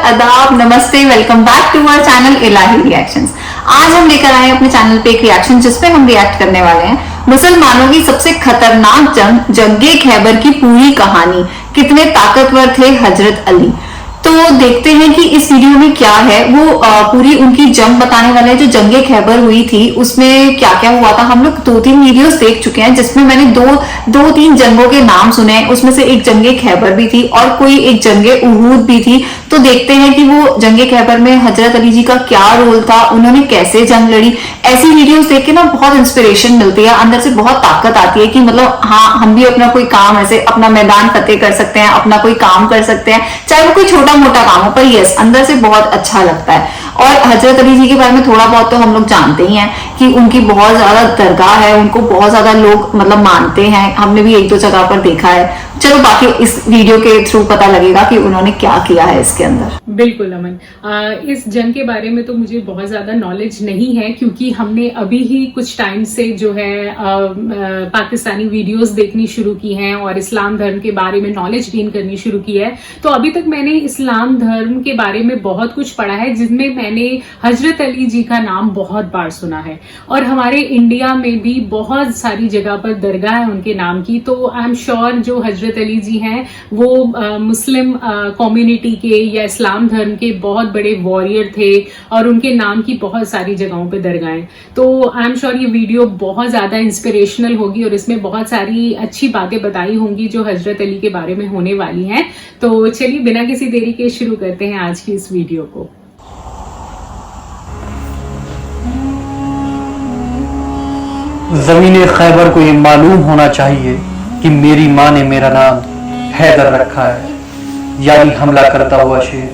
आदाब, नमस्ते, welcome back to our channel Elahi reactions. आज हम लेकर आए अपने चैनल पे एक रिएक्शन जिसपे हम रिएक्ट करने वाले हैं मुसलमानों की सबसे खतरनाक जंग, जंगे खैबर की पूरी कहानी। कितने ताकतवर थे हजरत अली। तो देखते हैं कि इस वीडियो में क्या है। वो पूरी उनकी जंग बताने वाले हैं, जो जंगे खैबर हुई थी उसमें क्या क्या हुआ था। हम लोग 2-3 वीडियोस देख चुके हैं जिसमें मैंने दो तीन जंगों के नाम सुने हैं। उसमें से एक जंगे खैबर भी थी और कोई एक जंगे उहूद भी थी। तो देखते हैं कि वो जंगे खैबर में हजरत अली जी का क्या रोल था, उन्होंने कैसे जंग लड़ी। ऐसी वीडियोस देख के ना बहुत इंस्पिरेशन मिलती है, अंदर से बहुत ताकत आती है कि मतलब हाँ, हम भी अपना कोई काम ऐसे अपना मैदान फतेह कर सकते हैं, अपना कोई काम कर सकते हैं, चाहे वो कोई छोटा मोटा काम हो, पर यस अंदर से बहुत अच्छा लगता है। और हजरत अली जी के बारे में थोड़ा बहुत तो हम लोग जानते ही हैं कि उनकी बहुत ज्यादा दरगाह है, उनको बहुत ज्यादा लोग मतलब मानते हैं। हमने भी 1-2 जगह पर देखा है। चलो बाकी इस वीडियो के थ्रू पता लगेगा कि उन्होंने क्या किया है इसके अंदर। बिल्कुल अमन, इस जंग के बारे में तो मुझे बहुत ज्यादा नॉलेज नहीं है, क्योंकि हमने अभी ही कुछ टाइम से जो है पाकिस्तानी वीडियोस देखनी शुरू की हैं और इस्लाम धर्म के बारे में नॉलेज गेन करनी शुरू की है। तो अभी तक मैंने इस्लाम धर्म के बारे में बहुत कुछ पढ़ा है, जिसमें मैंने हजरत अली जी का नाम बहुत बार सुना है और हमारे इंडिया में भी बहुत सारी जगह पर दरगाह है उनके नाम की। तो आई एम श्योर जो हजरत अली जी हैं वो मुस्लिम कम्युनिटी के या इस्लाम धर्म के बहुत बड़े वॉरियर थे और उनके नाम की बहुत सारी जगहों पे दरगाहें। तो आई एम श्योर ये वीडियो बहुत ज्यादा इंस्पिरेशनल होगी और इसमें बहुत सारी अच्छी बातें बताई होंगी जो हजरत अली के बारे में होने वाली हैं। तो चलिए बिना किसी देरी के शुरू करते हैं आज की इस वीडियो को। ज़मीन खैबर को ये मालूम होना चाहिए कि मेरी माँ ने मेरा नाम हैदर रखा है, यानी हमला करता हुआ शेर,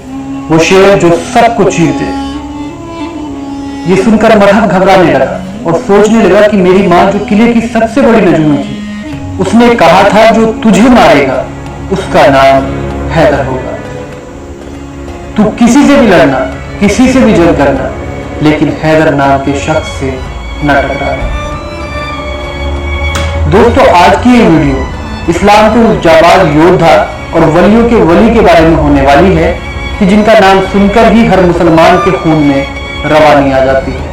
वो शेर जो सबको चीर दे। ये सुनकर मरहब घबराने लगा और सोचने लगा कि मेरी माँ जो किले की सबसे बड़ी नजूमी थी, उसने कहा था जो तुझे मारेगा उसका नाम हैदर होगा। तू किसी से भी लड़ना, किसी से भी जंग करना, लेकिन हैदर नाम के शख्स से न टकराना। दोस्तों, आज की ये वीडियो इस्लाम के उस जाबाज योद्धा और वलियों के वली के बारे में होने वाली है कि जिनका नाम सुनकर ही हर मुसलमान के खून में रवानी आ जाती है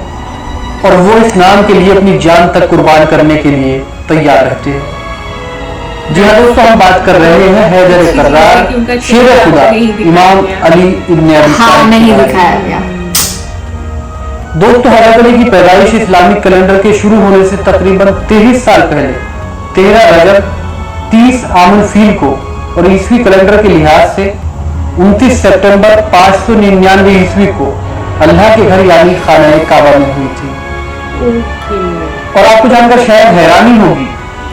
और वो इस नाम के लिए अपनी जान तक कुर्बान करने के लिए तैयार रहते हैं। जी हाँ दोस्तों, हम बात कर रहे हैं हैदर कर्रार, शेर खुदा, इमाम अली इब्न अबी तालिब। नहीं दिखाया गया। दोस्तों, हजरत अली की पैदाइश इस्लामिक कैलेंडर के शुरू होने से तकरीबन 23 साल पहले 13 रजब 30 आमुल फील को और ईस्वी कैलेंडर के लिहाज से 29 सितंबर 599 ईस्वी को अल्लाह के घर यानी खाना काबा में हुई थी। और आपको जानकर शायद हैरानी होगी,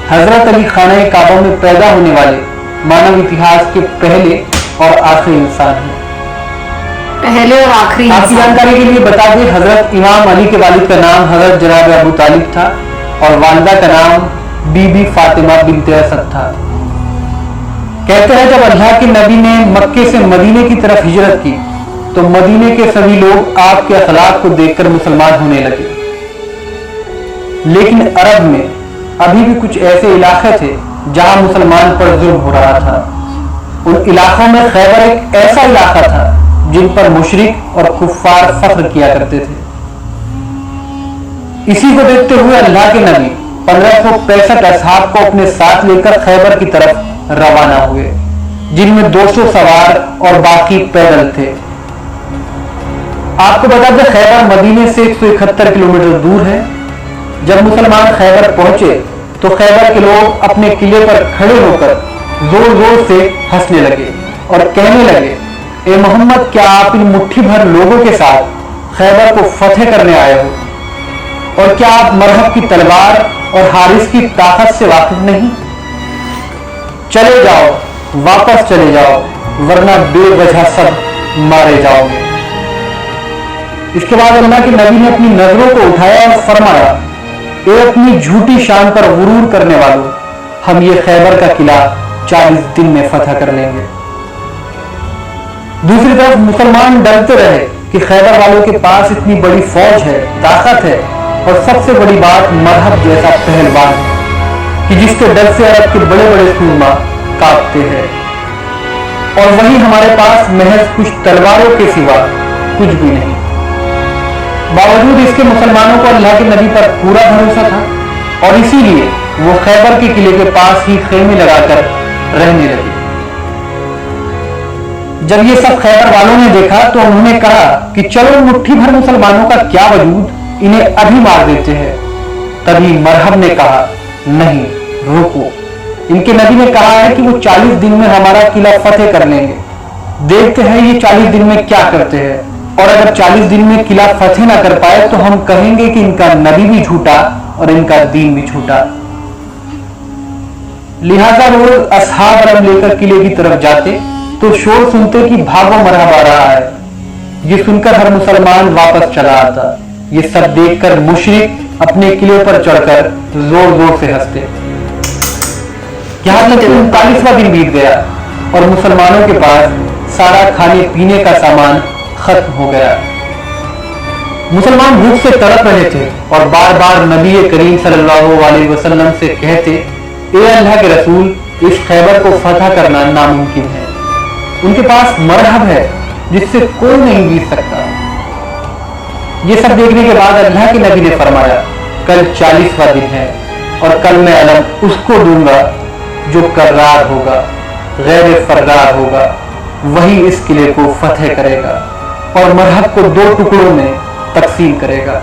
हजरत अली खाना काबा में पैदा होने वाले मानव इतिहास के पहले और आखिरी इंसान हैं। पहले और आखिरी। आपकी जानकारी के लिए बता दें, हजरत इमाम अली के वालिद का नाम हजरत जनाब अबू तालिब था और वालिदा का नाम बीबी फातिमा बिन्ते असद था। कहते हैं जब अल्लाह के नबी ने मक्के से मदीने की तरफ हिजरत की तो मदीने के सभी लोग आपके अखलाक को देखकर मुसलमान होने लगे। लेकिन अरब में अभी भी कुछ ऐसे इलाके थे जहां मुसलमान पर जुल्म हो रहा था। उन इलाकों में खैबर एक ऐसा इलाका था जिन पर मुशरिक और कुफ्फार फख्र किया करते थे। इसी को देखते हुए अल्लाह के नबी 1565 असहाब को अपने साथ लेकर खैबर की तरफ रवाना हुए, जिनमें 200 सवार और बाकी पैदल थे। आपको बता दें, खैबर मदीने से 171 किलोमीटर दूर है। जब मुसलमान खैबर पहुंचे तो खैबर के लोग अपने किले पर खड़े होकर जोर जोर से हंसने लगे और कहने लगे, ए मोहम्मद, क्या आप इन मुट्ठी भर लोगों के साथ खैबर को फतेह करने आए हो? और क्या आप मरहब की तलवार और हारिस की ताकत से वाकिफ नहीं? चले जाओ, वापस चले जाओ, वरना बेवजह सब मारे जाओगे। इसके बाद अल्लाह के नबी ने अपनी नजरों को उठाया और फरमाया, ए अपनी झूठी शान पर गुरूर करने वालों, हम ये खैबर का किला 40 दिन में फतह कर लेंगे। दूसरी तरफ मुसलमान डरते रहे कि खैबर वालों के पास इतनी बड़ी फौज है, ताकत है और सबसे बड़ी बात मरहब जैसा पहलवान है कि जिसके डर से अरब के बड़े बड़े सूरमा कांपते हैं। और वहीं हमारे पास महज कुछ तलवारों के सिवा कुछ भी नहीं। बावजूद इसके मुसलमानों को अल्लाह के नबी पर पूरा भरोसा था और इसीलिए वो खैबर के किले के पास ही खेमे लगाकर रहने लगे। जब ये सब खैबर वालों ने देखा तो उन्होंने कहा कि चलो मुट्ठी भर मुसलमानों का क्या वजूद, इन्हें अभी मार देते हैं। तभी मरहब ने कहा, नहीं रुको, इनके नबी ने कहा है कि वो 40 दिन में हमारा किला फतेह कर लेंगे, देखते हैं ये 40 दिन में क्या करते हैं, और अगर 40 दिन में किला फतेह ना कर पाए तो हम कहेंगे कि इनका नबी भी झूठा और इनका दीन भी झूठा। लिहाजा लोग असहाब रम लेकर किले की तरफ जाते तो शोर सुनते कि भागो मरहब आ रहा है। ये सुनकर हर मुसलमान वापस चला आता। ये सब देखकर मुशरिक अपने किले पर चढ़कर जोर जोर से हंसते। यहां तक कि 39वां दिन बीत गया और मुसलमानों के पास सारा खाने पीने का सामान खत्म हो गया। मुसलमान भूख से तड़प रहे थे और बार बार नबी करीम सल्लल्लाहु अलैहि वसल्लम से कहते, ए अल्लाह के रसूल, इस खैबर को फतह करना नामुमकिन है। उनके पास मरहब है जिससे कोई नहीं जीत सकता। ये सब देखने के बाद अल्लाह के नबी ने फरमाया, कल 40वां दिन है और कल मैं अलम उसको दूंगा जो कर्रार होगा, गैर फर्रार होगा, वही इस किले को फतेह करेगा और मरहब को 2 टुकड़ों में तकसीम करेगा।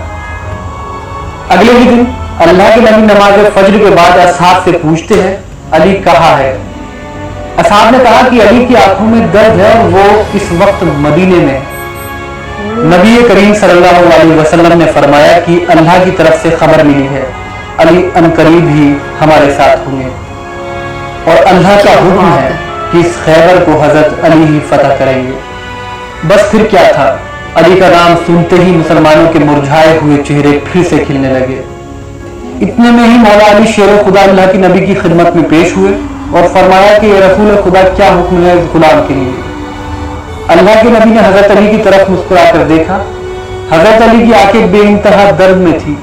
अगले ही दिन अल्लाह के नबी नमाज फज्र के बाद असहाब से पूछते हैं, अली कहाँ है? असहाब ने कहा कि अली की आंखों में दर्द है और वो इस वक्त मदीने में है। नबी करीम सल्लल्लाहु अलैहि वसल्लम ने फरमाया कि अल्लाह की तरफ से खबर मिली है, अली अनकरीब ही हमारे साथ होंगे और अल्लाह का हुक्म है कि इस खैबर को हजरत अली ही फतह करेंगे। बस फिर क्या था, अली का नाम सुनते ही मुसलमानों के मुरझाए हुए चेहरे फिर से खिलने लगे। इतने में ही मौला अली शेर खुदा अल्लाह की नबी की खिदमत में पेश हुए और फरमाया कि ये रसूल खुदा क्या हुक्म है इस गुलाम के लिए। अल्लाह के नबी ने हजरत अली की तरफ मुस्कुराकर देखा। हजरत अली की आंखें बेइंतहा दर्द में थी।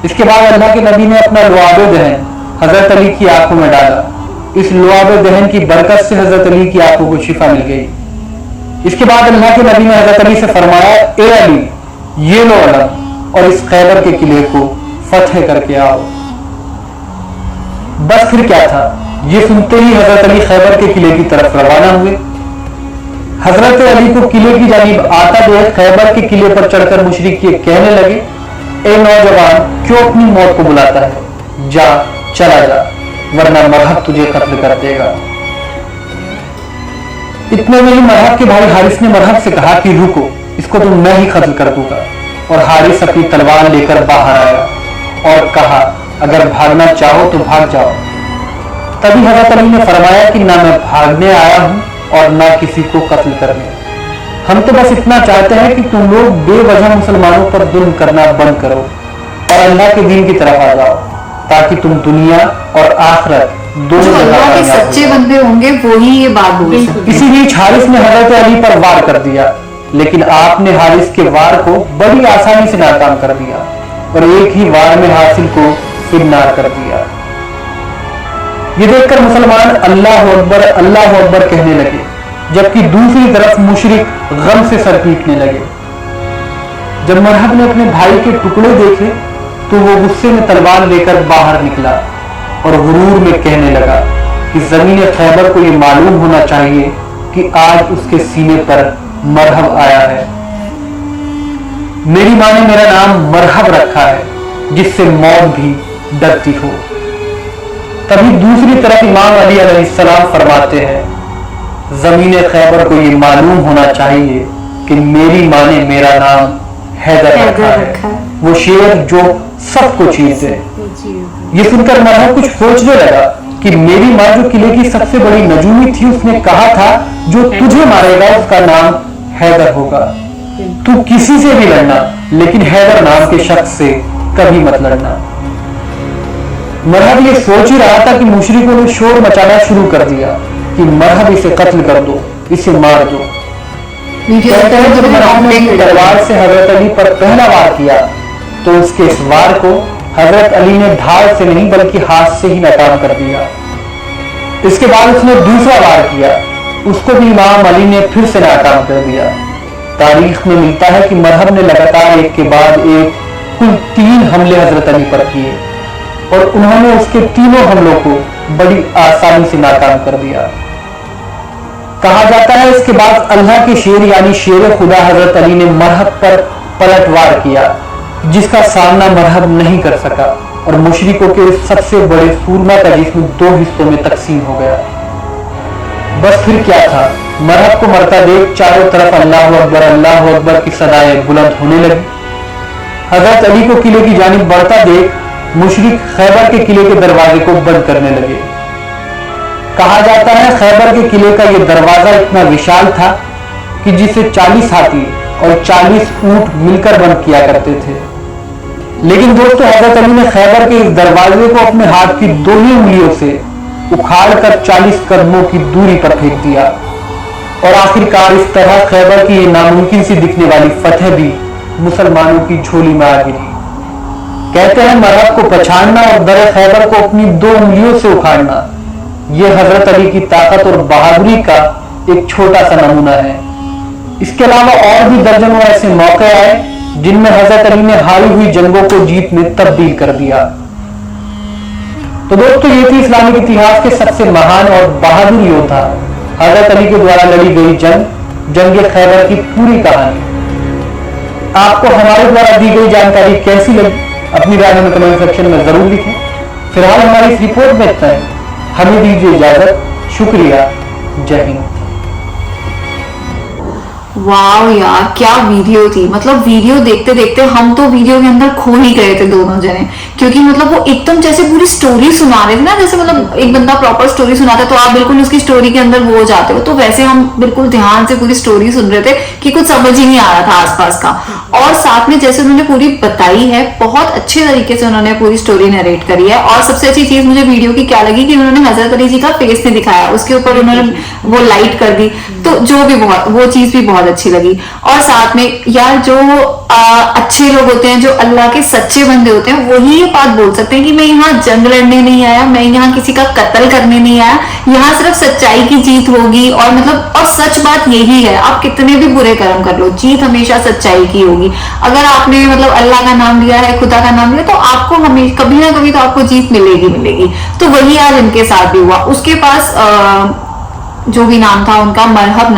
इसके बाद अल्लाह के नबी ने अपना लुआब दहन हजरत अली की आंखों में डाला। इस लुआब दहन की बरकत से हजरत अली की आंखों को शिफा मिल गई। इसके बाद अल्लाह के नबी ने हजरत अली से फरमाया, ए अली, ये लो अलम और इस खैबर के किले को फतेह करके आओ। बस फिर क्या था, ये सुनते ही हजरत अली खैबर के किले की तरफ रवाना हुए। हजरत अली को किले की जानिब आता देख खैबर के किले पर चढ़कर मुशरिक ये कहने लगे, ए नौजवान, क्यों अपनी मौत को बुलाता है? जा, चला जा, वरना मरहब तुझे कत्ल कर देगा। इतने में ही मरहब के भाई हारिस ने मरहब से कहा कि रुको, इसको तो मैं ही कत्ल कर दूंगा। और हारिस अपनी तलवार लेकर बाहर आया और कहा, अगर भागना चाहो तो भाग जाओ। तभी हजरत अली ने फरमाया कि ना मैं भागने आया हूं और ना किसी को कत्ल करने। हम तो बस इतना चाहते हैं कि तुम लोग बेवजह मुसलमानों पर जुल्म करना बंद करो और अल्लाह के दीन की तरफ आ जाओ, ताकि तुम दुनिया और आखिरत दोनों अल्लाह के सच्चे बंदे होंगे वो ही ये बात बोल सकते। इसी बीच हारिस ने हजरत अली पर वार कर दिया, लेकिन आपने हारिस के वार को बड़ी आसानी से नाकाम कर दिया और एक ही वार में हासिल को फिरनार कर दिया। ये देखकर मुसलमान अल्लाह अकबर कहने लगे, जबकि दूसरी तरफ मुशरिक गम से सर पीटने लगे। जब मरहब ने अपने भाई के टुकड़े देखे तो वो गुस्से में तलवार लेकर बाहर निकला और गुरूर में कहने लगा कि जमीन खैबर को ये मालूम होना चाहिए कि आज उसके सीने पर मरहब आया है। मेरी माँ ने मेरा नाम मरहब रखा है, जिससे मौत भी डरती हो। तभी दूसरी तरफ इमाम अली अलैहिस्सलाम फरमाते हैं, जमीन खैबर को ये मालूम होना चाहिए कि मेरी माँ ने मेरा नाम हैदर रखा है, वो शेर जो सबको चीर दे। ये सुनकर मरहब कुछ सोचने लगा कि मेरी माँ जो किले की सबसे बड़ी नजूमी थी, उसने कहा था जो तुझे मारेगा उसका नाम हैदर होगा। तू किसी से भी लड़ना, लेकिन हैदर नाम के शख्स से कभी मत लड़ना। मरहब ये सोच ही रहा था कि मुशरिकों ने शोर मचाना शुरू कर दिया कि मरहब इसे कत्ल कर दो, इसे मार दो। जब मरहब ने अपनी तलवार से हजरत अली पर पहला वार किया तो उसके इस वार को हजरत अली ने ढाल से नहीं बल्कि हाथ से ही नाकाम कर दिया। इसके बाद उसने दूसरा वार किया उसको भी इमाम अली ने फिर से नाकाम कर दिया। तारीख में मिलता है कि मरहब ने लगातार एक के बाद एक कुल 3 हमले हजरत अली पर किए और उन्होंने उसके तीनों हमलों को बड़ी आसानी से नाकाम कर दिया। कहा जाता है इसके बाद अल्लाह के शेर यानी शेर खुदा हजरत अली ने मरहब पर पलटवार किया, जिसका सामना मरहब नहीं कर सका और मुशरिकों के सबसे बड़े सूरमा का जिस्म 2 हिस्सों में तकसीम हो गया। बस फिर क्या था, मरहब को मरता देख चारों तरफ अल्लाह अकबर की सदाएं बुलंद होने लगी। हजरत अली को किले की जानिब बढ़ता देख मुशरिक खैबर के किले के दरवाजे को बंद करने लगे। कहा जाता है खैबर के किले का यह दरवाजा इतना विशाल था कि जिसे 40 हाथी और 40 ऊंट मिलकर बंद किया करते थे। लेकिन दोस्तों, हजरत अली ने खैबर के इस दरवाजे को अपने हाथ की 2 ही उंगलियों से उखाड़कर 40 कदमों की दूरी पर फेंक दिया और आखिरकार इस तरह खैबर की ये नामुमकिन सी दिखने वाली फतह भी मुसलमानों की झोली में आ गिरी। कहते हैं मरहब को पछाड़ना और दर खैबर को अपनी 2 उंगलियों से उखाड़ना, यह हजरत अली की ताकत और बहादुरी का एक छोटा सा नमूना है। इसके अलावा और भी दर्जनों ऐसे मौके आए जिनमें हजरत अली ने हारी हुई जंगों को जीत में तब्दील कर दिया। तो दोस्तों, ये थी इस्लामिक इतिहास के सबसे महान और बहादुर योद्धा हजरत अली के द्वारा लड़ी गई जंग खैबर की पूरी कहानी। आपको हमारे द्वारा दी गई जानकारी कैसी लगी, अपनी राय में कमेंट सेक्शन में जरूर लिखें। फिलहाल हमारी इस रिपोर्ट में इतना है। हमें दीजिए इजाजत। शुक्रिया। जय हिंद। वाव यार, क्या वीडियो थी। मतलब वीडियो देखते देखते हम तो वीडियो के अंदर खो ही गए थे दोनों जने, क्योंकि मतलब वो एकदम जैसे पूरी स्टोरी सुना रहे थे ना, जैसे मतलब एक बंदा प्रॉपर स्टोरी सुनाता है तो आप बिल्कुल उसकी स्टोरी के अंदर वो हो जाते हो। तो वैसे हम बिल्कुल ध्यान से पूरी स्टोरी सुन रहे थे कि कुछ समझ ही नहीं आ रहा था आसपास का। और साथ में जैसे उन्होंने पूरी बताई है, बहुत अच्छे तरीके से उन्होंने पूरी स्टोरी नरेट करी है। और सबसे अच्छी चीज मुझे वीडियो की क्या लगी कि उन्होंने हजरत अली जी का फेस नहीं दिखाया, उसके ऊपर उन्होंने वो लाइट कर दी, तो जो भी वो चीज भी बहुत अच्छी लगी। और साथ में यार जो अच्छे लोग होते हैं, जो अल्लाह के सच्चे बंदे होते हैं, वही ये बात बोल सकते हैं कि मैं यहाँ जंग लड़ने नहीं आया, मैं यहाँ किसी का कत्ल करने नहीं आया, यहाँ सिर्फ सच्चाई की जीत होगी। और मतलब और सच बात यही है, आप कितने भी बुरे कर्म कर लो, जीत हमेशा सच्चाई की होगी। अगर आपने मतलब अल्लाह का नाम लिया है, खुदा का नाम लिया, तो आपको हमेशा कभी ना कभी तो आपको जीत मिलेगी। तो वही आज इनके साथ भी हुआ। उसके पास जो भी नाम था उनका, मरहब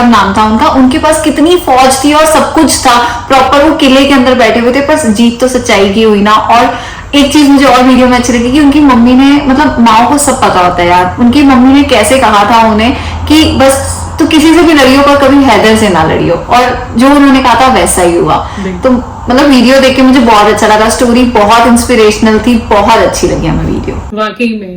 नाम था उनका, उनके पास कितनी फौज थी और सब कुछ था, प्रॉपर वो किले के अंदर बैठे हुए थे, पर जीत तो सच्चाई की हुई ना। और एक चीज मुझे और वीडियो में अच्छी लगी कि उनकी मम्मी ने, मतलब माओ को सब पता होता है यार, उनकी मम्मी ने कैसे कहा था उन्हें कि बस तो किसी से भी लड़ियो पर कभी हैदर से ना लड़ियो, और जो उन्होंने कहा था वैसा ही हुआ। तो मतलब वीडियो देख के मुझे बहुत अच्छा लगा, स्टोरी बहुत इंस्पिरेशनल थी, बहुत अच्छी लगी हमें वीडियो। वाकई में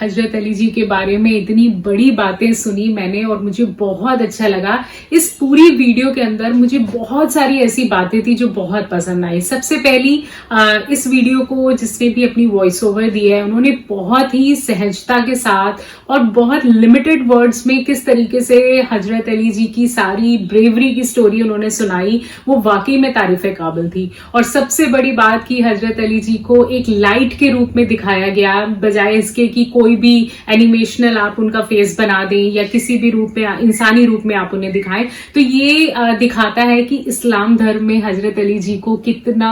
हजरत अली जी के बारे में इतनी बड़ी बातें सुनी मैंने और मुझे बहुत अच्छा लगा। इस पूरी वीडियो के अंदर मुझे बहुत सारी ऐसी बातें थी जो बहुत पसंद आई। सबसे पहली इस वीडियो को जिसने भी अपनी वॉइस ओवर दी है, उन्होंने बहुत ही सहजता के साथ और बहुत लिमिटेड वर्ड्स में किस तरीके से हजरत अली जी की सारी ब्रेवरी की स्टोरी उन्होंने सुनाई, वो वाकई में तारीफ काबिल थी। और सबसे बड़ी बात की हजरत अली जी को एक लाइट के रूप में दिखाया गया, बजाय इसके कि कोई भी एनिमेशनल आप उनका फेस बना दें या किसी भी रूप में, इंसानी रूप में आप उन्हें दिखाएं। तो ये दिखाता है कि इस्लाम धर्म में हजरत अली जी को कितना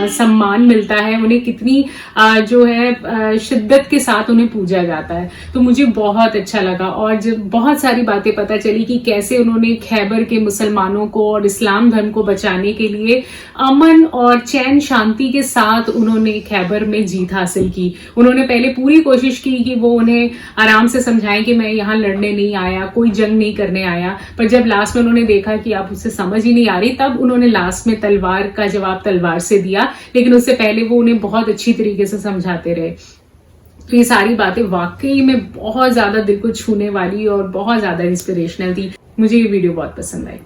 सम्मान मिलता है, उन्हें कितनी जो है शिद्दत के साथ उन्हें पूजा जाता है। तो मुझे बहुत अच्छा लगा और जब बहुत सारी बातें पता चली कि कैसे उन्होंने खैबर के मुसलमानों को और इस्लाम धर्म को बचाने के लिए अमन और चैन शांति के साथ उन्होंने खैबर में जीत हासिल की। उन्होंने पहले पूरी कोशिश की कि वो उन्हें आराम से समझाएं कि मैं यहाँ लड़ने नहीं आया, कोई जंग नहीं करने आया, पर जब लास्ट में उन्होंने देखा कि आप उससे समझ ही नहीं आ रही, तब उन्होंने लास्ट में तलवार का जवाब तलवार से दिया। लेकिन उससे पहले वो उन्हें बहुत अच्छी तरीके से समझाते रहे। तो ये सारी बातें वाकई में बहुत ज्यादा दिल को छूने वाली और बहुत ज्यादा इंस्पिरेशनल थी। मुझे ये वीडियो बहुत पसंद आई।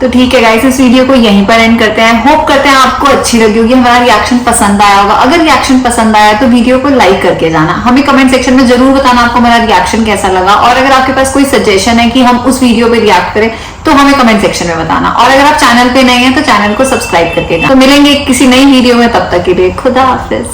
तो ठीक है गाइस, इस वीडियो को यहीं पर एंड करते हैं। होप करते हैं आपको अच्छी लगी होगी, हमारा रिएक्शन पसंद आया होगा। अगर रिएक्शन पसंद आया तो वीडियो को लाइक करके जाना, हमें कमेंट सेक्शन में जरूर बताना आपको हमारा रिएक्शन कैसा लगा। और अगर आपके पास कोई सजेशन है कि हम उस वीडियो पे रिएक्ट करें तो हमें कमेंट सेक्शन में बताना। और अगर आप चैनल पे नए हैं तो चैनल को सब्सक्राइब करके जाना। तो मिलेंगे किसी नई वीडियो में, तब तक के लिए खुदा हाफिज।